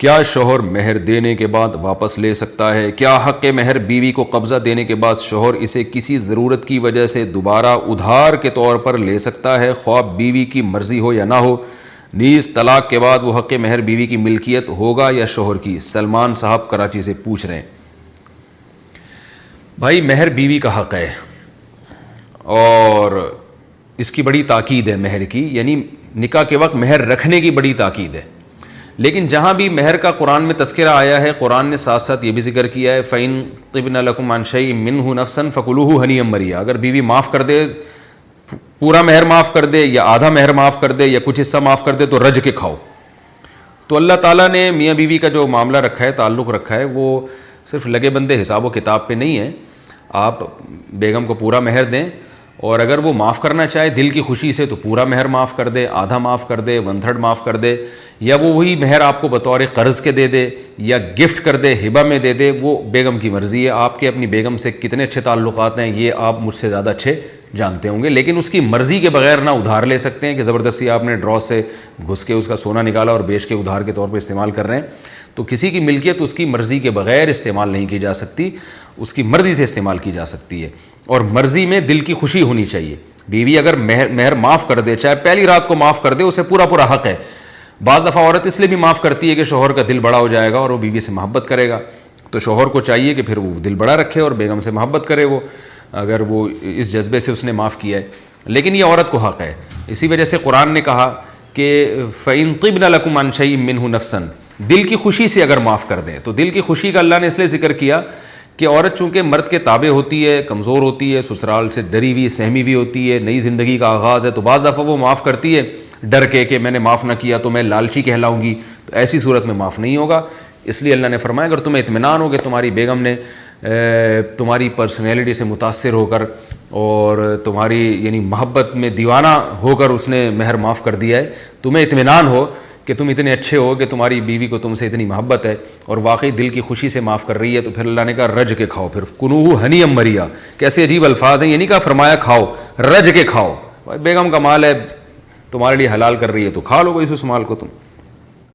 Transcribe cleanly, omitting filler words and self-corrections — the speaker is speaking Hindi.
क्या शौहर मेहर देने के बाद वापस ले सकता है? क्या हक़ मेहर बीवी को कब्ज़ा देने के बाद शौहर इसे किसी ज़रूरत की वजह से दोबारा उधार के तौर पर ले सकता है, ख्वाह बीवी की मर्ज़ी हो या ना हो? नीज़ तलाक के बाद वो हक़ मेहर बीवी की मिल्कियत होगा या शौहर की? सलमान साहब कराची से पूछ रहे हैं। भाई, मेहर बीवी का हक़ है और इसकी बड़ी ताकीद है मेहर की, यानी निकाह के वक्त मेहर रखने की बड़ी ताकीद है। लेकिन जहाँ भी मेहर का कुरान में तज़किरा आया है, कुरान ने साथ साथ ये भी जिक्र किया है, फ़इन तिब्न लकुम अन शैइन मिन्हु नफ्सन फ़कुलूहु हनीअम मरिया। अगर बीवी माफ़ कर दे, पूरा मेहर माफ़ कर दे या आधा मेहर माफ़ कर दे या कुछ हिस्सा माफ़ कर दे तो रज के खाओ। तो अल्लाह ताला ने मियाँ बीवी का जो मामला रखा है, ताल्लुक़ रखा है, वो सिर्फ लगे बंदे हिसाब व किताब पे नहीं है। आप बेगम को पूरा मेहर दें और अगर वो माफ़ करना चाहे दिल की खुशी से तो पूरा मेहर माफ़ कर दे, आधा माफ़ कर दे, 1/3 माफ़ कर दे, या वो वही मेहर आपको बतौर कर्ज़ के दे दे या गिफ्ट कर दे, हिबा में दे दे, वो बेगम की मर्ज़ी है। आपके अपनी बेगम से कितने अच्छे ताल्लुक़ात हैं ये आप मुझसे ज़्यादा अच्छे जानते होंगे, लेकिन उसकी मर्ज़ी के बगैर ना उधार ले सकते हैं कि ज़बरदस्ती आपने ड्रॉ से घुस के उसका सोना निकाला और बेच के उधार के तौर पर इस्तेमाल कर रहे हैं। तो किसी की मिल्कियत उसकी मर्ज़ी के बगैर इस्तेमाल नहीं की जा सकती, उसकी मर्ज़ी से इस्तेमाल की जा सकती है। और मर्ज़ी में दिल की खुशी होनी चाहिए। बीवी अगर मेहर माफ़ कर दे, चाहे पहली रात को माफ़ कर दे, उसे पूरा पूरा हक़ है। बाज़ दफ़ा औरत इसलिए भी माफ़ करती है कि शौहर का दिल बड़ा हो जाएगा और वो बीवी से मोहब्बत करेगा। तो शौहर को चाहिए कि फिर वो दिल बड़ा रखे और बेगम से मोहब्बत करे, वो अगर वो इस जज्बे से उसने माफ़ किया है। लेकिन ये औरत को हक़ है। इसी वजह से कुरान ने कहा कि फ़इन तिब्न लकुम अन शैइन मिन्हु नफ्सन, दिल की खुशी से अगर माफ़ कर दें। तो दिल की खुशी का अल्लाह ने इसलिए ज़िक्र किया कि औरत चूँकि मर्द के ताबे होती है, कमज़ोर होती है, ससुराल से डरी हुई सहमी हुई होती है, नई ज़िंदगी का आगाज़ है, तो बाज़ दफ़ा वो माफ़ करती है डर के कि मैंने माफ़ ना किया तो मैं लालची कहलाऊँगी। तो ऐसी सूरत में माफ़ नहीं होगा। इसलिए अल्लाह ने फरमाया अगर तुम्हें इत्मीनान हो कि तुम्हारी बेगम ने तुम्हारी पर्सनैलिटी से मुतासिर होकर और तुम्हारी यानी मोहब्बत में दीवाना होकर उसने मेहर माफ़ कर दिया है, तुम्हें इत्मीनान हो कि तुम इतने अच्छे हो कि तुम्हारी बीवी को तुमसे इतनी मोहब्बत है और वाकई दिल की खुशी से माफ़ कर रही है, तो फिर अल्लाह ने कहा रज के खाओ। फिर कुनूहु हनीअम मरिया, कैसे अजीब अल्फाज हैं। ये नहीं कहा फरमाया खाओ, रज के खाओ। भाई बेगम का माल है, तुम्हारे लिए हलाल कर रही है तो खा लो भाई उस माल को तुम।